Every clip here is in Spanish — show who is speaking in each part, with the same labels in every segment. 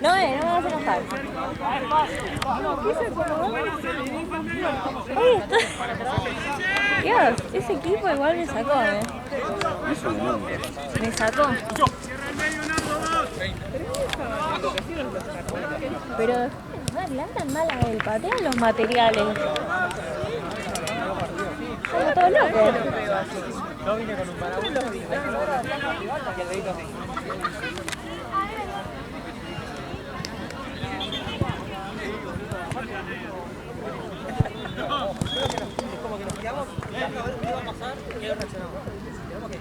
Speaker 1: No, no me vas a enojar. Dios, ese equipo igual me sacó, Me sacó. Pero le andan mal a él, patean los materiales. Somos todos locos.
Speaker 2: No vine con un paraguas, y el dedito así. Es como que nos quedamos, a ver qué va a pasar, qué reaccionamos. Tenemos que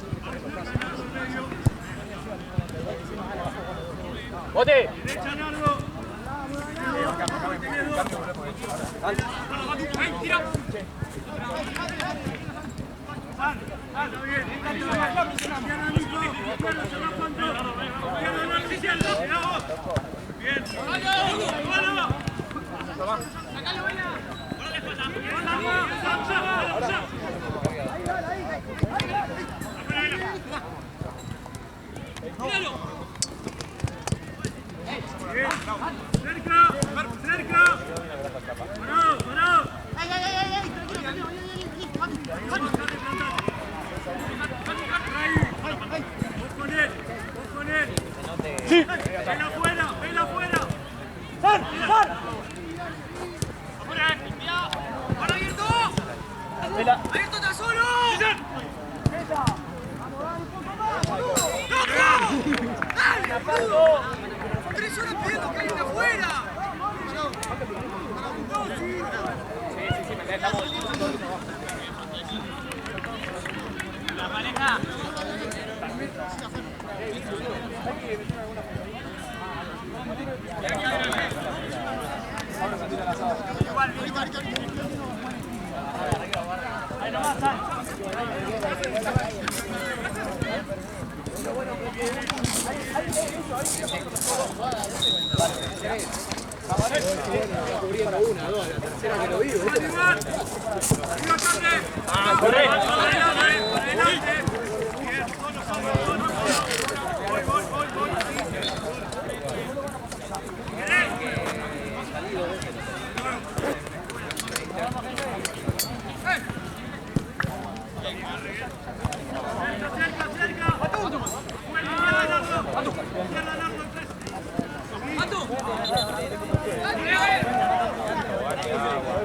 Speaker 2: ¡bote!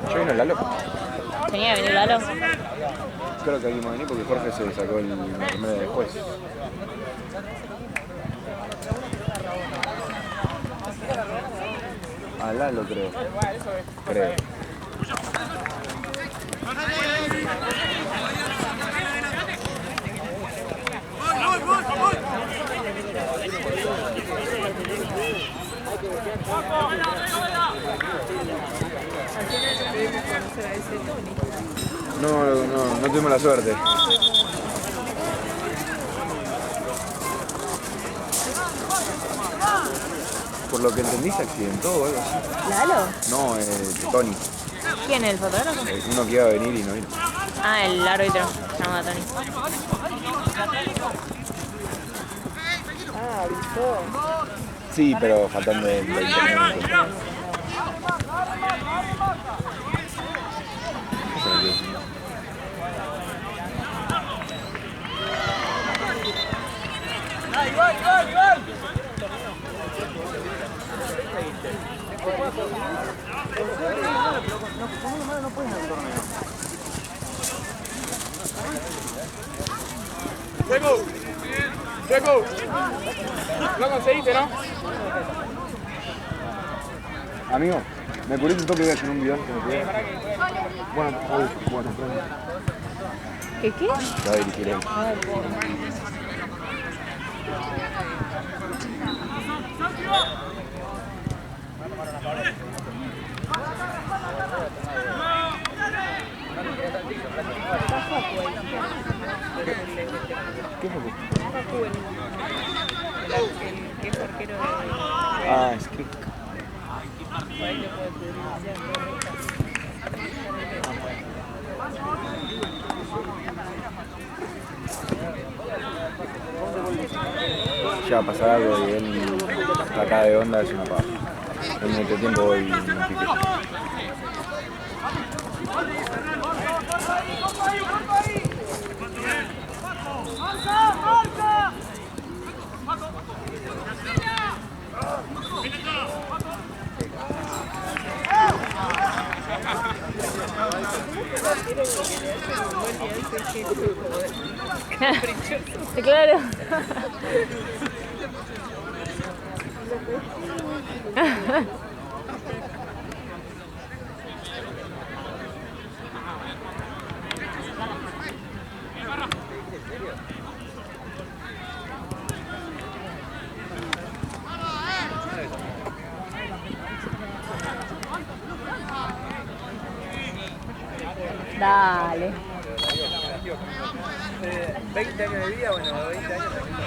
Speaker 3: ¿Ya vino Lalo?
Speaker 1: Tenía que venir Lalo.
Speaker 3: Creo que aquí va a venir porque Jorge se sacó el primero después. A Lalo creo. Creo. No tuvimos la suerte. Por lo que entendí se accidentó o algo así.
Speaker 1: ¿Lalo?
Speaker 3: No, Tony.
Speaker 1: ¿Quién es el fotógrafo?
Speaker 3: Uno que iba a venir y no vino.
Speaker 1: Ah, el árbitro. Se llama Tony.
Speaker 2: Ah, avisó.
Speaker 3: Sí, pero faltando 20 minutos.
Speaker 2: ¡Igual! No puedes en el torneo.
Speaker 4: Checo, lo conseguiste, ¿no?
Speaker 3: Amigo, me curé un toque de hacer un video. Bueno,
Speaker 1: ¿Qué?
Speaker 3: ya va a dirigir él. ¿Qué fue?
Speaker 1: Que es arquero de...
Speaker 3: Ah, es que... Ya va a pasar algo y él está acá de onda, es una paja. En el tiempo voy y no pique.
Speaker 1: Claro. Dale.
Speaker 2: 20 años de vida, bueno, 20 años también.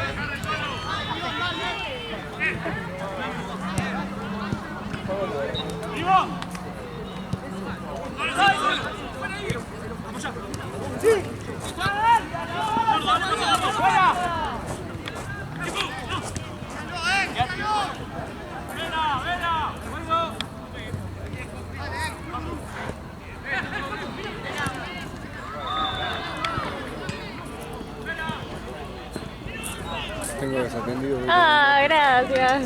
Speaker 3: Tengo desatendido.
Speaker 1: Ah, gracias.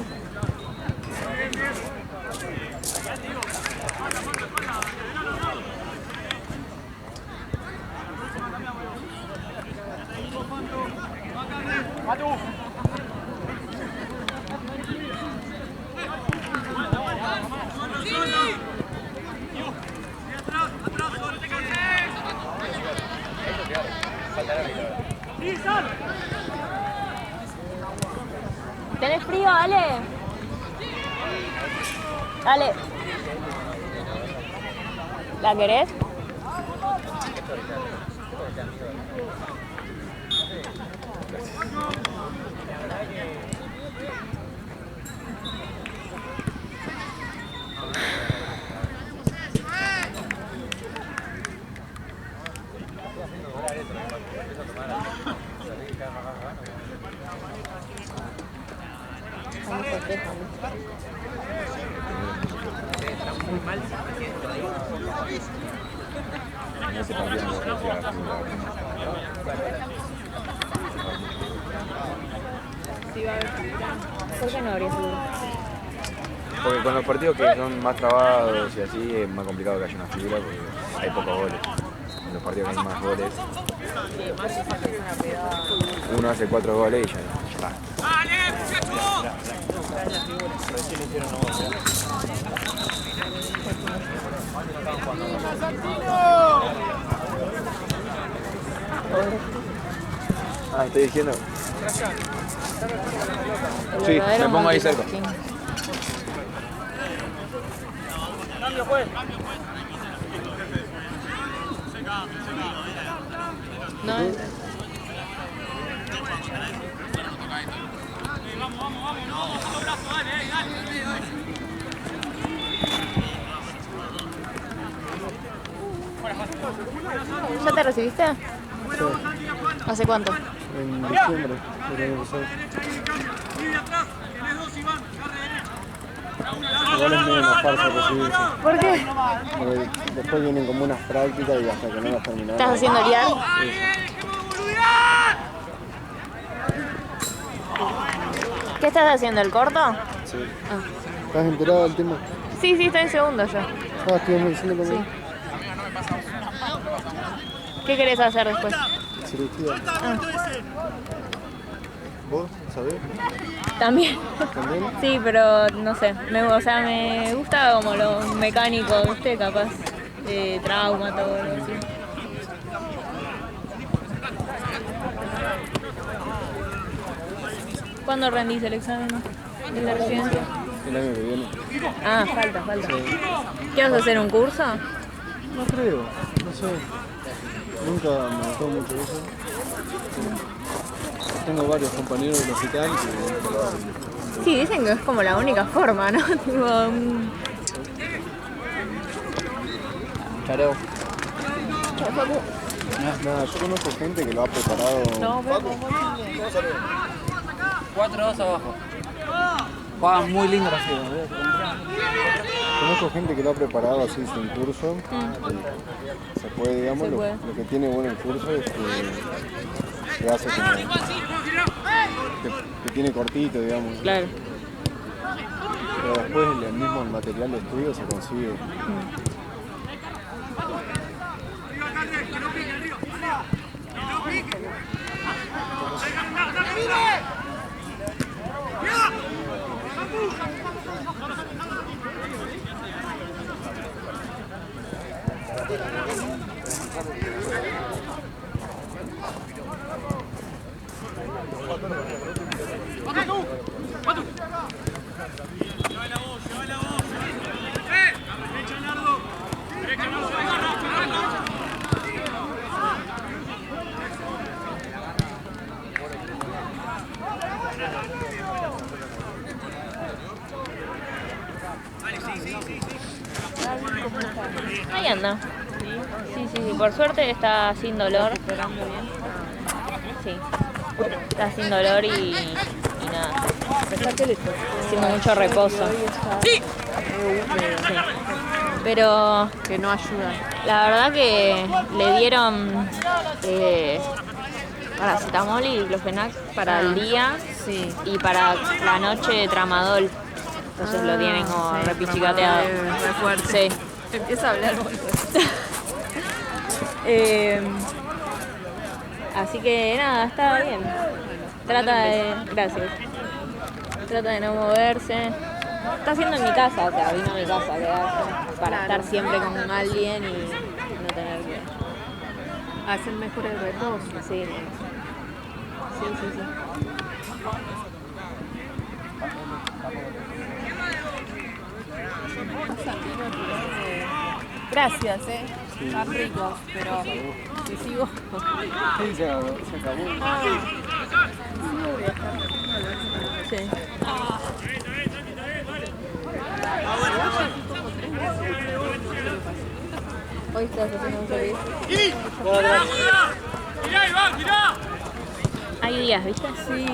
Speaker 1: ¿Tenés frío, Ale? Ale. ¿La querés?
Speaker 3: Ese partido no se hacía así,
Speaker 1: ¿Por qué no habría seguro?
Speaker 3: porque con los partidos que son más trabados y así es más complicado que haya una figura porque hay pocos goles. En los partidos que hay más goles, uno hace 4 goles y ya está. Ah, estoy diciendo.
Speaker 1: El
Speaker 3: Sí,
Speaker 1: verdadero
Speaker 3: me pongo ahí cerca.
Speaker 1: multitasking. No. ¿Ya te recibiste? ¿Hace cuánto?
Speaker 5: En diciembre del año pasado. Igual es medio una farsa recibirse.
Speaker 1: ¿Por qué?
Speaker 5: Porque después vienen como unas prácticas y hasta que no las terminamos.
Speaker 1: ¿Estás haciendo liar? ¿Qué estás haciendo? ¿El corto?
Speaker 5: Sí. ¿Estás enterado del tema?
Speaker 1: Sí, estoy en segundo yo.
Speaker 5: Ah, estuvimos diciendo también.
Speaker 1: ¿Qué querés hacer después?
Speaker 5: Cirugía. ¿Vos sabés?
Speaker 1: También.
Speaker 5: ¿También?
Speaker 1: Sí, pero no sé. Me gusta como lo mecánico, ¿viste? Capaz de trauma, todo lo así. ¿Cuándo rendís el examen de la residencia?
Speaker 5: El año que viene.
Speaker 1: Ah, falta. ¿Qué vas a hacer, un curso?
Speaker 5: No creo, no sé. Nunca me gustó mucho eso. Tengo varios compañeros del hospital que...
Speaker 1: Sí, dicen que es como la única forma, ¿no? Tipo,
Speaker 6: Chareo.
Speaker 5: Nada, yo conozco gente que lo ha preparado.
Speaker 7: No, vemos,
Speaker 6: 4-2 abajo. Juegan muy lindo los chicos.
Speaker 5: Conozco gente que lo ha preparado así sin curso. Se puede, digamos,
Speaker 1: Se puede.
Speaker 5: lo que tiene bueno el curso es que hace como que tiene cortito, digamos.
Speaker 1: Claro.
Speaker 5: Pero después el mismo material de estudio se consigue.
Speaker 1: Ahí anda. Sí, sí, sí. Por suerte está sin dolor. Sí. Está sin dolor y nada. Haciendo mucho reposo. Sí. Pero
Speaker 7: que no ayuda.
Speaker 1: la verdad que le dieron paracetamol y diclofenac para el día y para la noche tramadol. Entonces lo tienen como repichicateado.
Speaker 7: Re fuerte.
Speaker 1: Sí.
Speaker 7: Empieza a hablar muy fuerte.
Speaker 1: Así que nada, está bien. Trata de. Gracias. Trata de no moverse. Está haciendo en mi casa, o sea, vino a mi casa a quedarse para estar siempre con alguien y no tener que.
Speaker 7: Hacer mejor el reposo.
Speaker 1: Sí. Sí, sí, sí.
Speaker 7: Gracias, están ricos, pero si sigo.
Speaker 5: Sí, se acabó.
Speaker 1: Sí. Hoy estás haciendo un servicio. Hay días, ¿viste?
Speaker 7: Sí.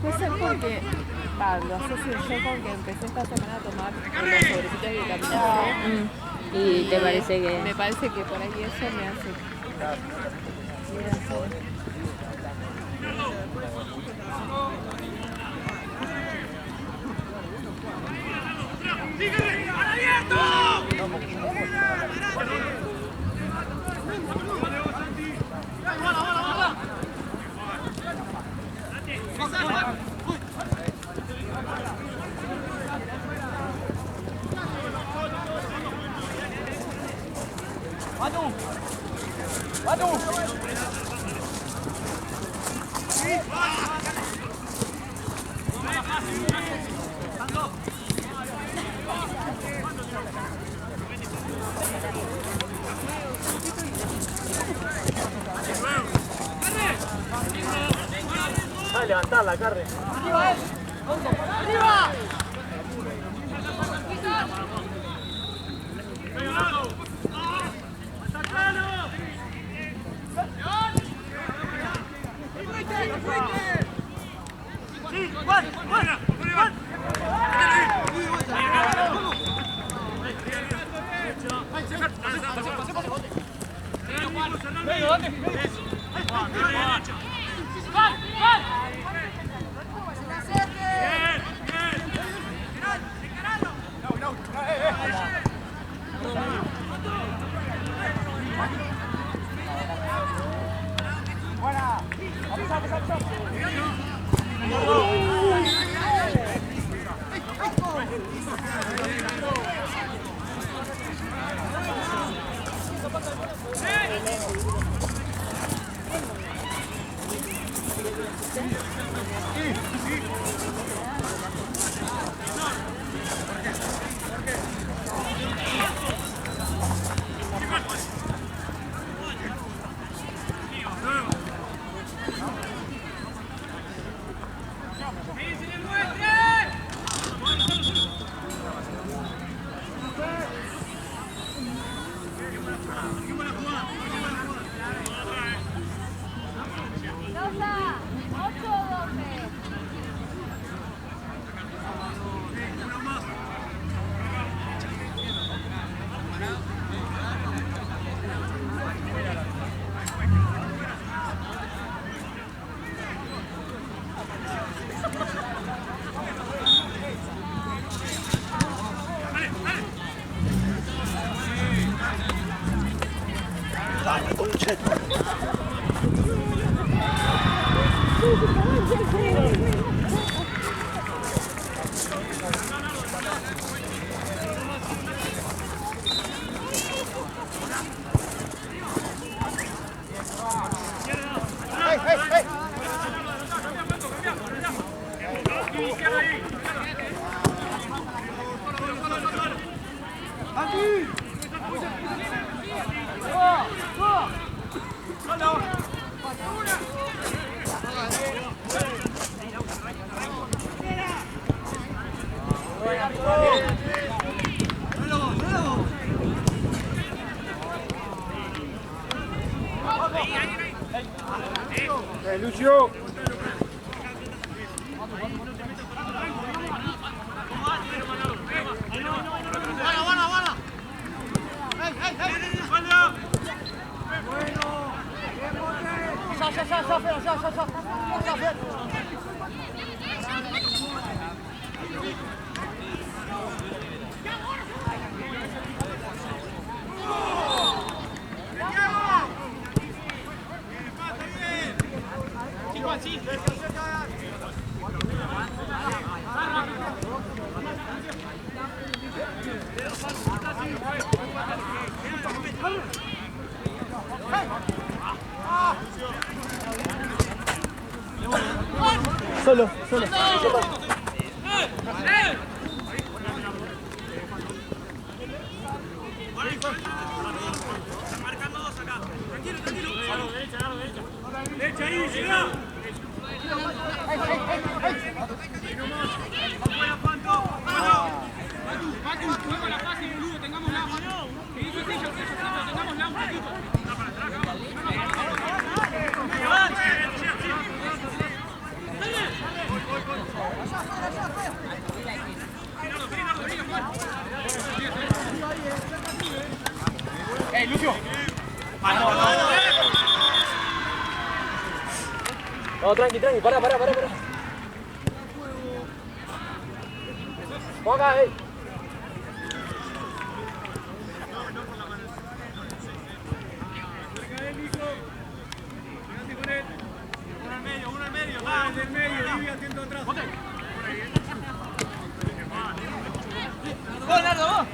Speaker 7: Puede ser porque, lo asocio yo con que empecé esta semana a tomar los sobrecitos de vitamina C.
Speaker 1: Y te parece que.
Speaker 7: Me parece que por ahí eso me hace.
Speaker 2: Levantar la carne.
Speaker 5: Lucio. Solo.
Speaker 2: Derecha ahí, llega. Lucio!
Speaker 8: No, tranqui, pará. Juega,
Speaker 2: Uno al medio, va, el del medio, Livia atento atrás. ¡Vos, Nardo, vos!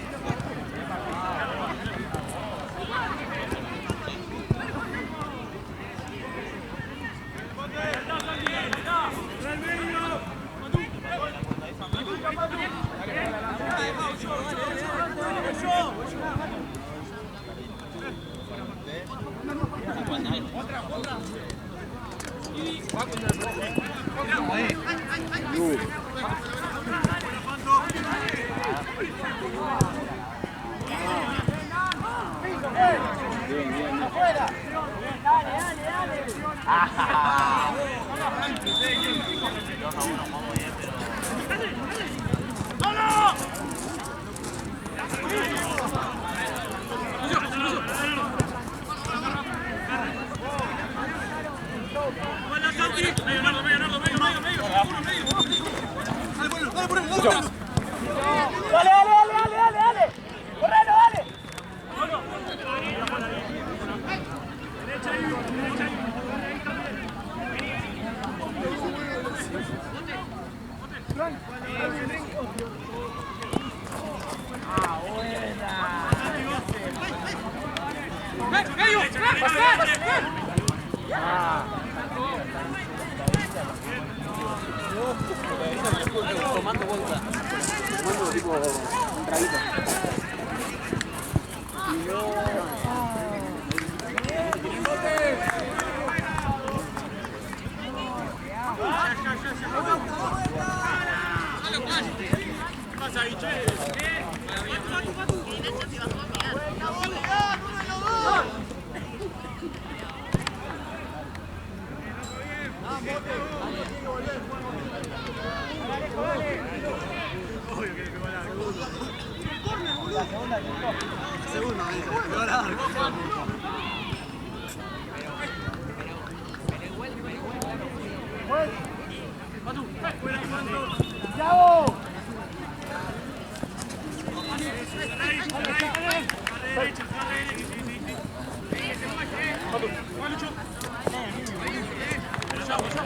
Speaker 2: Dale. Correlo, dale.
Speaker 6: Tomando vuelta. Tomando tipo un traguito.
Speaker 2: ¿Qué pasa ahí, che?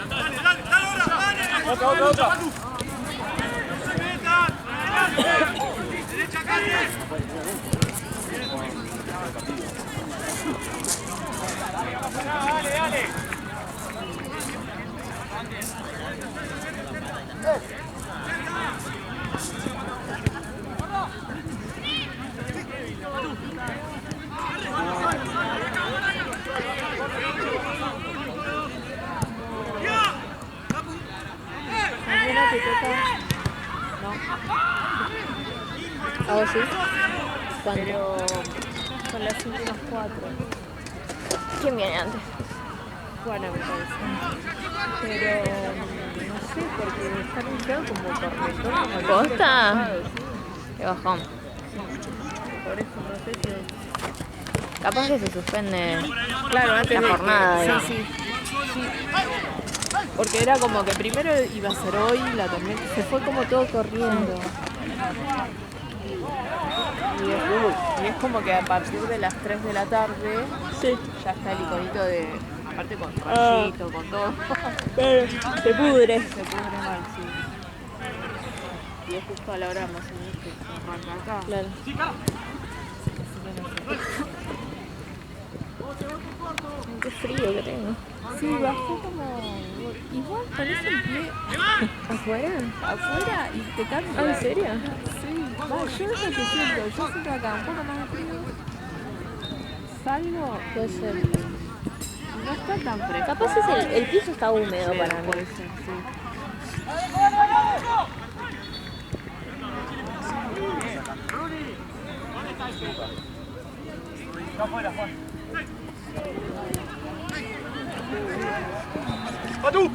Speaker 2: Dale.
Speaker 8: Otra. Dale.
Speaker 7: Mañana te toca. No,
Speaker 1: ¿A vos sí? ¿Cuándo?
Speaker 7: pero son las 5 y las 4.
Speaker 1: ¿Quién viene antes?
Speaker 7: Bueno, me parece. Pero no sé, porque está anunciado como tormentón. como
Speaker 1: ¿Posta?
Speaker 7: los
Speaker 1: Qué bajón.
Speaker 7: Por eso no sé si.
Speaker 1: Capaz que se suspende
Speaker 7: Claro, antes
Speaker 1: la
Speaker 7: de
Speaker 1: jornada.
Speaker 7: que,
Speaker 1: digamos.
Speaker 7: sí. Porque era como que primero iba a ser hoy la tormenta. Se fue como todo corriendo. Y es como que a partir de las 3 de la tarde ya está el iconito de. Aparte con rayito, con todo.
Speaker 1: Se pudre.
Speaker 7: Se pudre mal, sí. Y es justo a la hora más o menos que arranca acá.
Speaker 1: Claro. Qué frío que tengo.
Speaker 7: Sí, bajó como. Igual pones el pie
Speaker 1: ¿Afuera?
Speaker 7: afuera y te cambia.
Speaker 1: Ah, ¿en serio?
Speaker 7: Sí, va, yo es lo que siento. Yo siento acá un poco más de frío. Salgo
Speaker 1: Puede ser.
Speaker 7: y no está tan fresco.
Speaker 1: Capaz es el piso está húmedo para mí.
Speaker 7: Puede ser, sí.
Speaker 8: ¡Patu!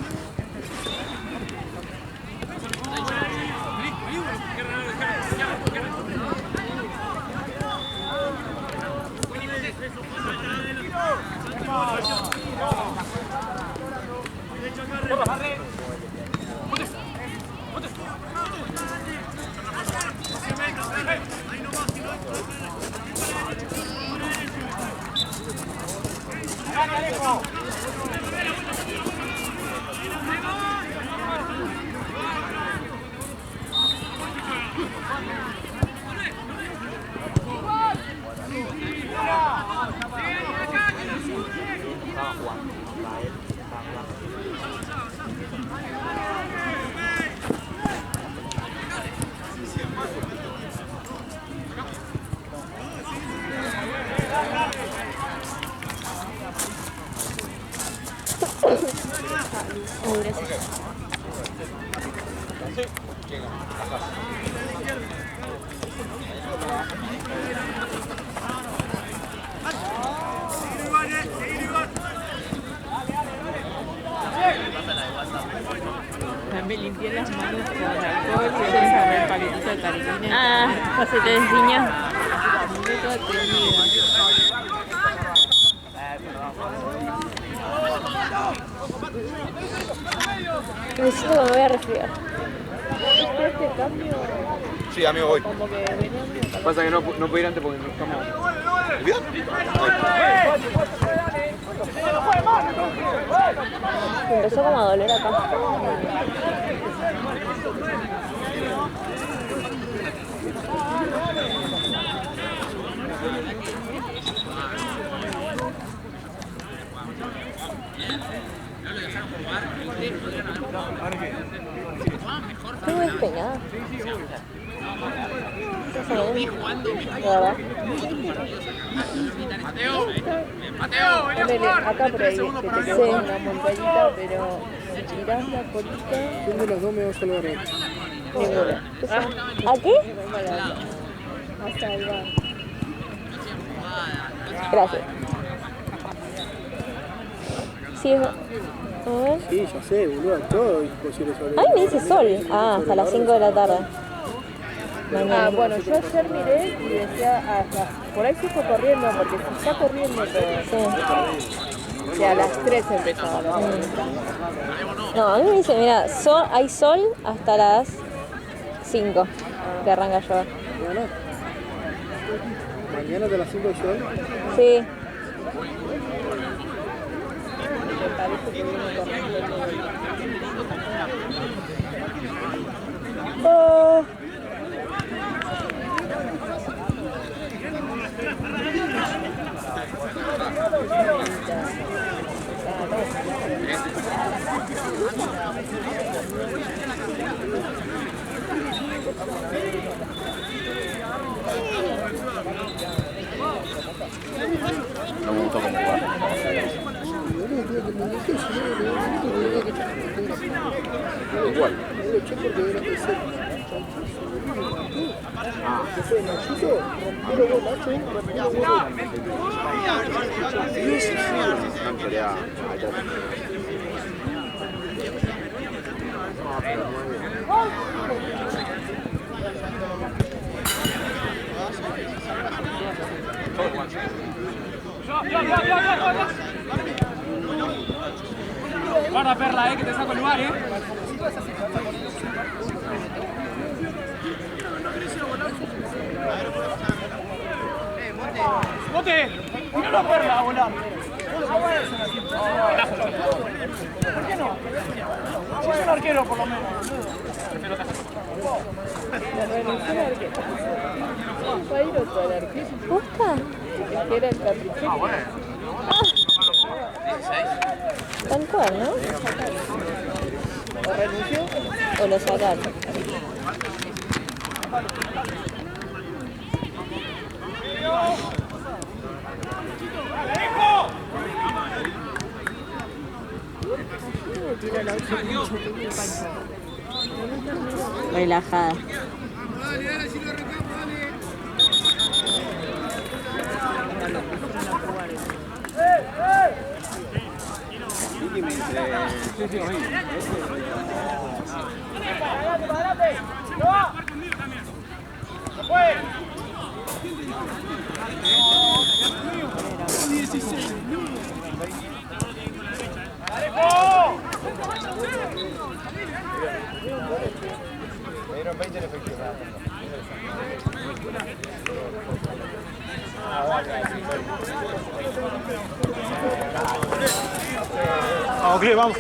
Speaker 1: Oh, gracias.
Speaker 7: Me limpié las manos con alcohol y después agarré el paquetito de cariño.
Speaker 1: Ah, se te desdiñó.
Speaker 7: Miré toda teñida.
Speaker 1: Me siento que me voy a resfriar.
Speaker 7: Este cambio,
Speaker 3: Sí, amigo, voy.
Speaker 7: como que veníamos.
Speaker 3: Pasa que no puedo ir antes porque no estamos.
Speaker 5: ¿Bien?
Speaker 1: Me empezó como a doler acá. Estoy despeinada. ¿Estás bien? ¿De verdad?
Speaker 7: Ponele acá por ahí, que te quedó una montañita, pero si tirás la colita,
Speaker 5: ¿Quién de las dos me va a salvar hoy?
Speaker 1: ninguna. ¿A qué?
Speaker 7: hasta el bar.
Speaker 1: Gracias. Sí, a ver.
Speaker 5: Sí, ya sé, boludo, todo es posible sobre.
Speaker 1: Ay, me dice sol. Ah, hasta las 5 de la tarde. Mañana.
Speaker 7: Ah, bueno, yo ayer miré y decía, por ahí se fue corriendo, porque se está corriendo todo.
Speaker 1: Sí.
Speaker 7: O sea, a las 3 empezaba la
Speaker 1: No, a mí me dice, mira, hay sol hasta las 5 que arranca a llover.
Speaker 5: Mañana. Mañana de las 5 de sol.
Speaker 1: Sí.
Speaker 7: Me parece que viene corriendo todo.
Speaker 3: No me gustó cómo jugar. Igual.
Speaker 4: Guarda Perla, que te saco el lugar, ¡Bote! ¡Mira a Perla a volar! ¿Por qué no? Si es un arquero, por lo menos.
Speaker 1: ¿Posta?
Speaker 6: Ah, bueno.
Speaker 1: Tal cual, ¿no? ¿O renunció o lo sacaron? Relajada.
Speaker 3: Me dieron 20 en efectivo.
Speaker 2: Vamos, Cris, vamos.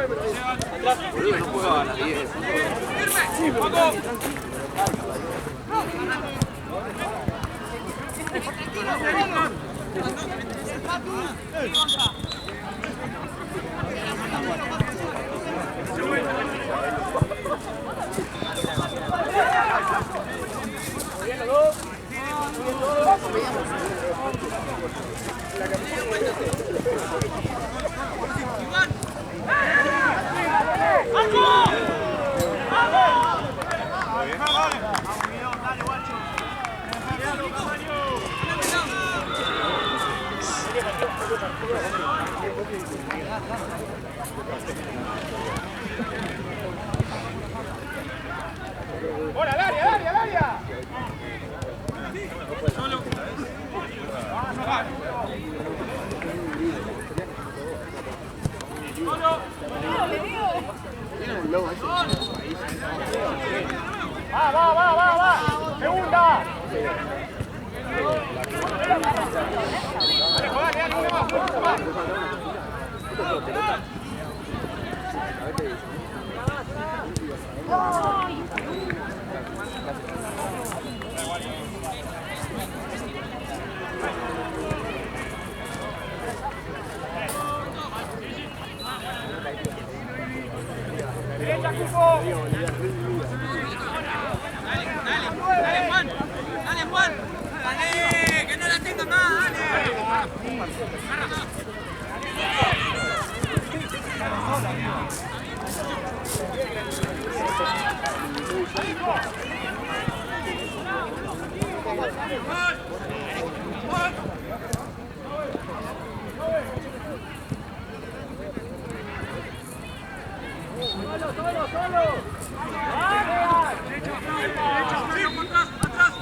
Speaker 6: Boludo, no juega a las 10.
Speaker 4: ¡Hola, Daria, Daria, Daria! ¡Va! ¡Segunda! Dale, una más. ¡Derecha, Cupo! Dale, Juan. Dale, que no la tenga más, ¡Solo! ¡Atrás!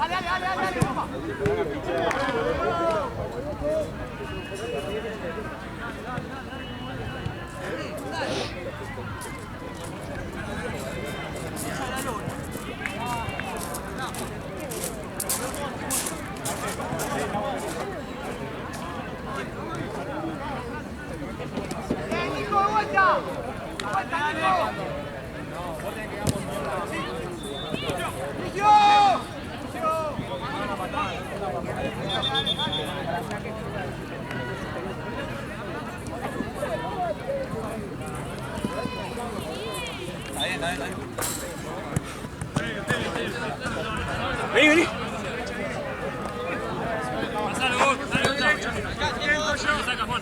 Speaker 4: Dale, Vení. Pasalo vos, dale otra. Saca Juan.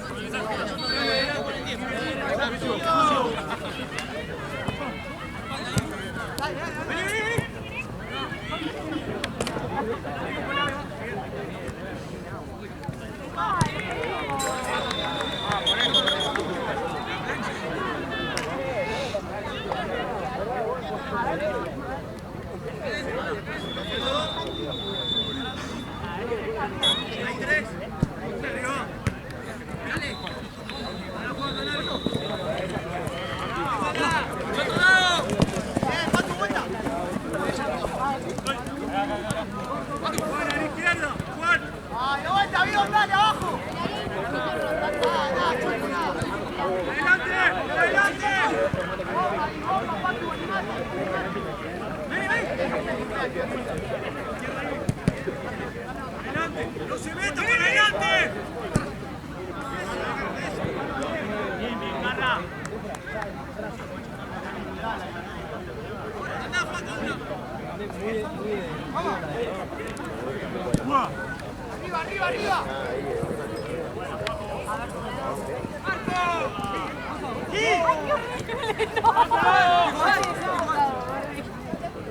Speaker 4: ¡No se meta por adelante! Bien, Marra. ¡Anda, Juan! ¡Vamos! ¡Arriba! ¡Marco!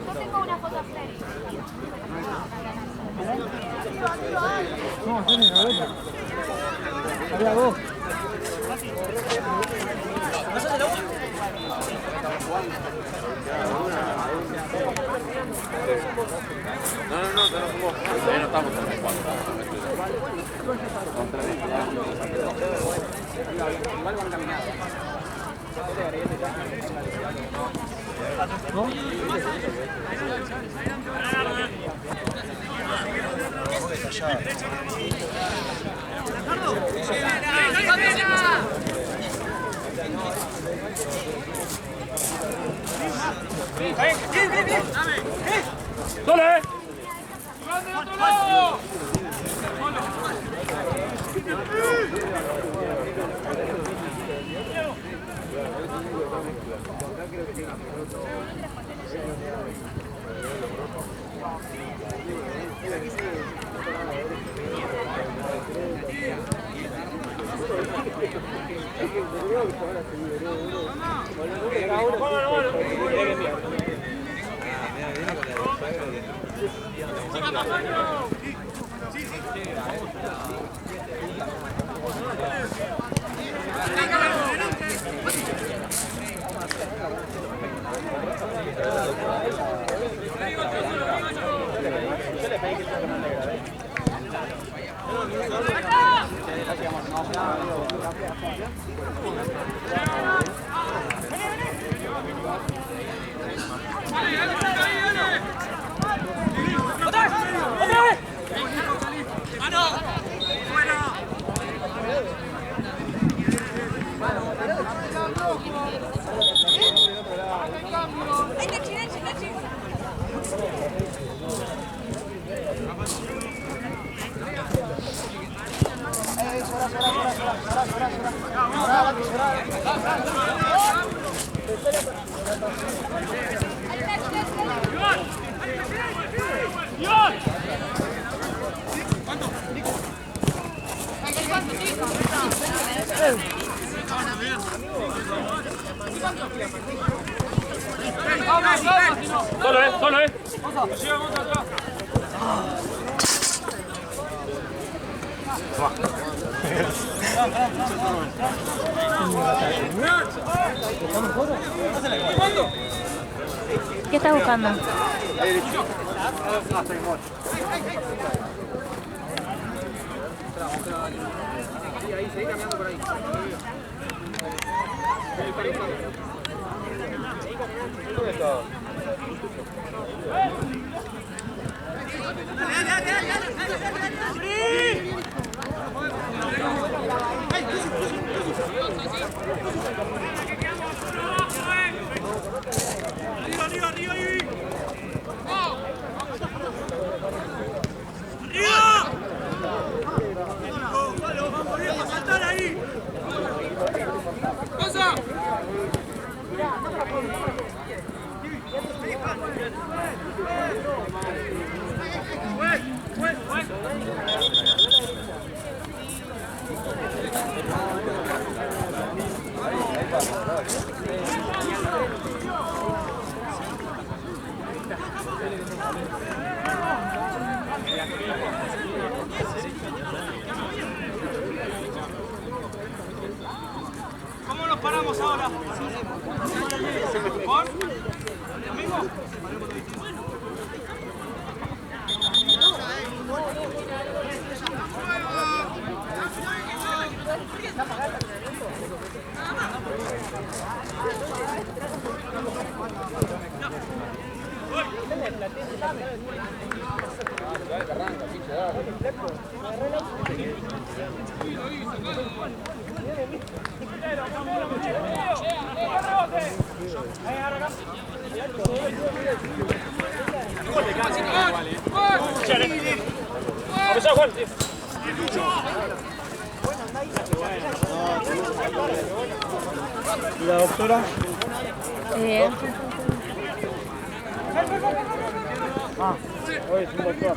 Speaker 9: Yo tengo una foto serie.
Speaker 2: No, tiene la otra. Arriba vos.
Speaker 6: No, te lo pongo. Ya no estamos en el cuadro. Igual van caminando.
Speaker 2: ¿No?
Speaker 5: allá.
Speaker 8: ¡Dale! Solo,
Speaker 1: ¿Qué estás buscando?
Speaker 8: Ahí, seguí caminando por ahí. ¿Dónde está?
Speaker 2: Arriba. ¡Vamos a saltar ahí! ¡Pasa! ¿Cómo nos paramos ahora? ¿Por? ¿Lo mismo?
Speaker 5: ¿Y la doctora? Hoy es un doctor.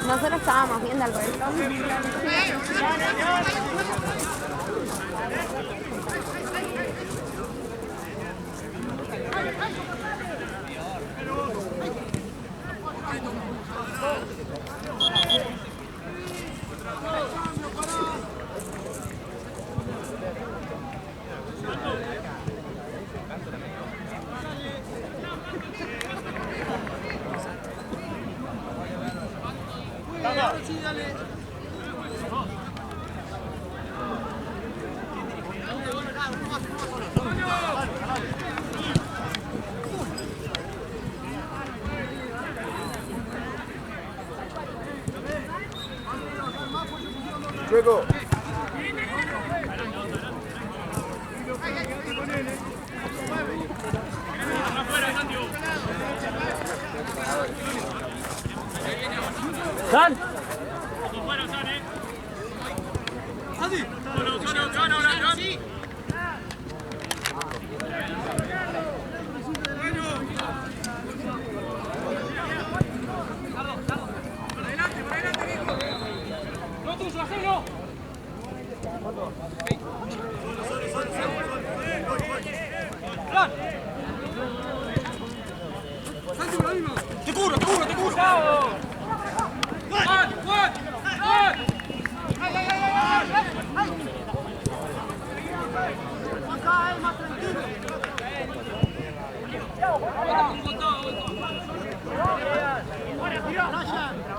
Speaker 1: Nosotros estábamos viendo el reloj.
Speaker 3: Luego.
Speaker 8: ¡San!
Speaker 2: ¡Te cubro, te cubro, te cubro!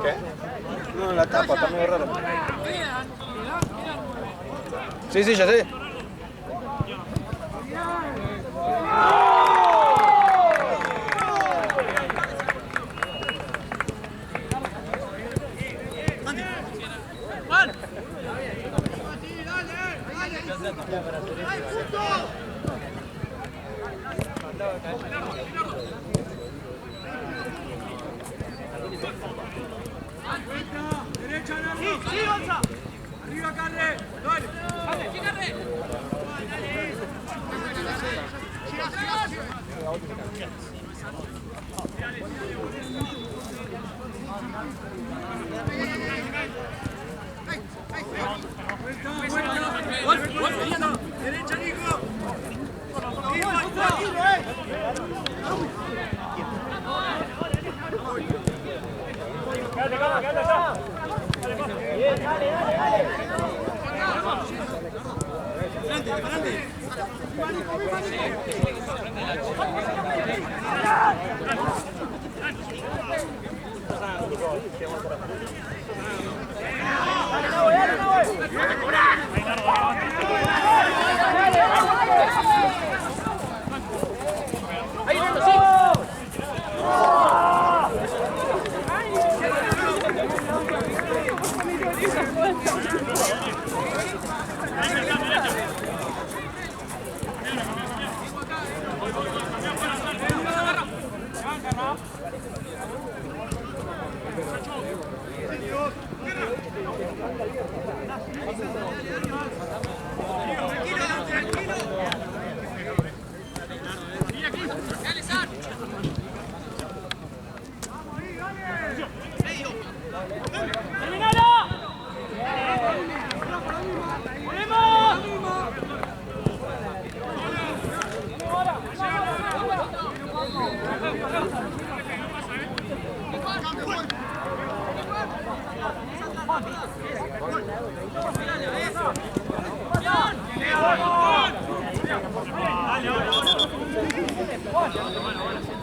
Speaker 3: ¿Qué? No, la tapa está medio rara. Sí, sí, ya sé.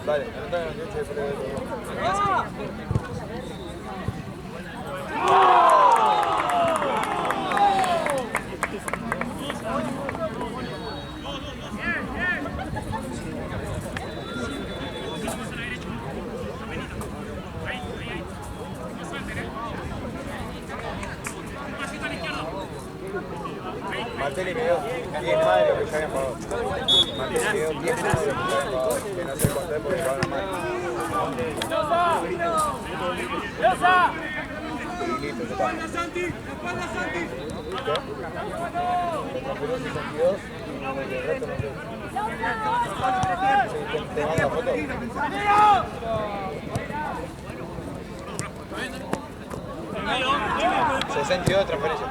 Speaker 3: Vale, Martelli me dio 10 más de lo que ya habían pagado. Martelli me dio 10 más de lo que ya habían pagado. Que no sé cuánto es porque pagaron más. Y listo, ya está. Compró 62 y el resto no sé. ¿Te mando la foto? 62 de transferencia.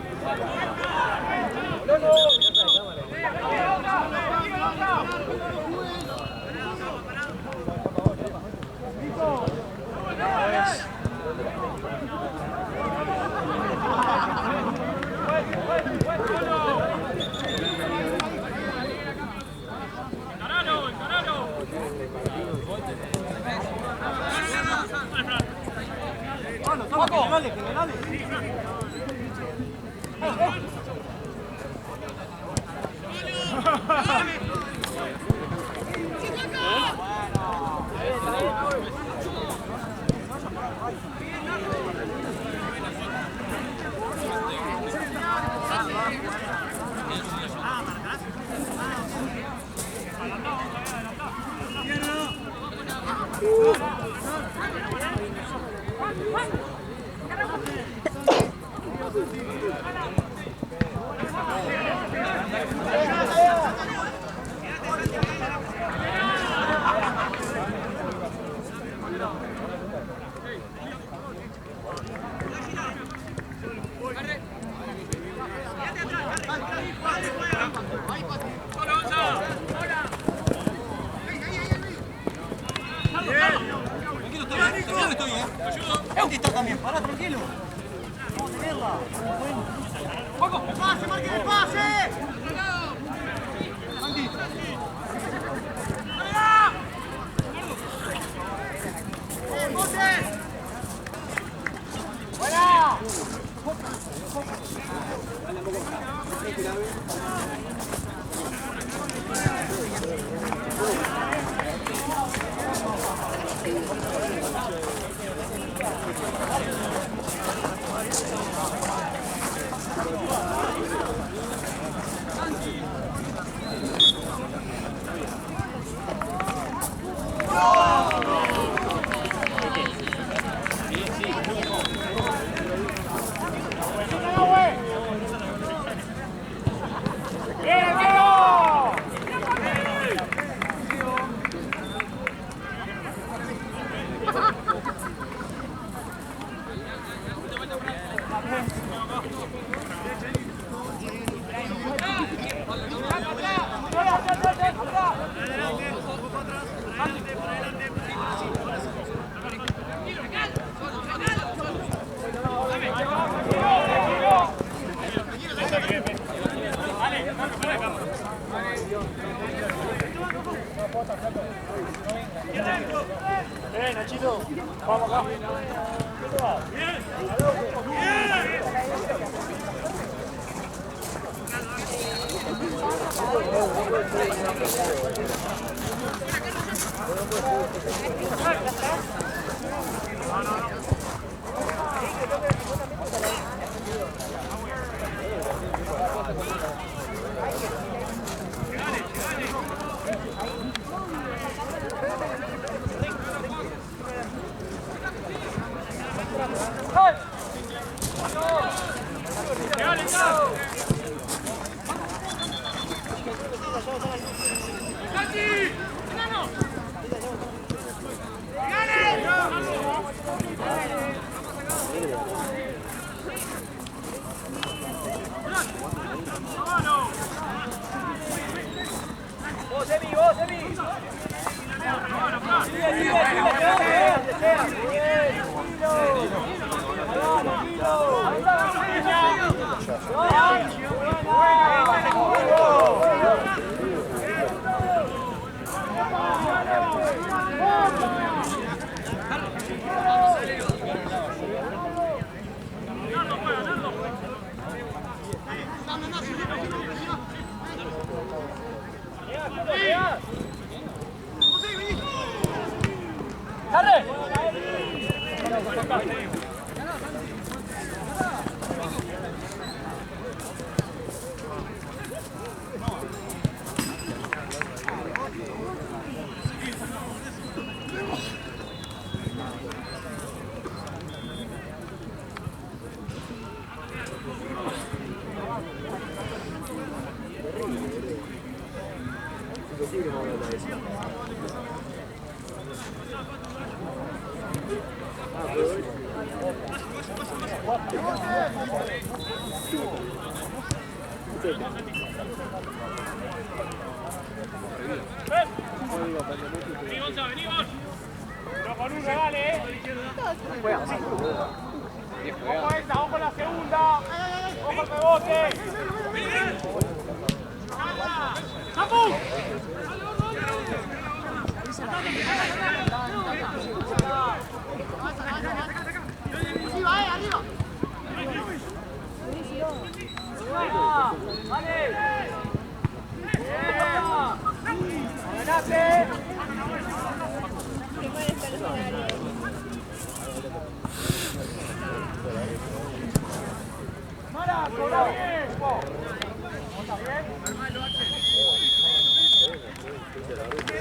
Speaker 8: Nachito, vamos acá. Ojo la segunda. Ojo el rebote. ¡Vamos! ¡Quédate! ¡Mara, cobra bien! ¿Está bien?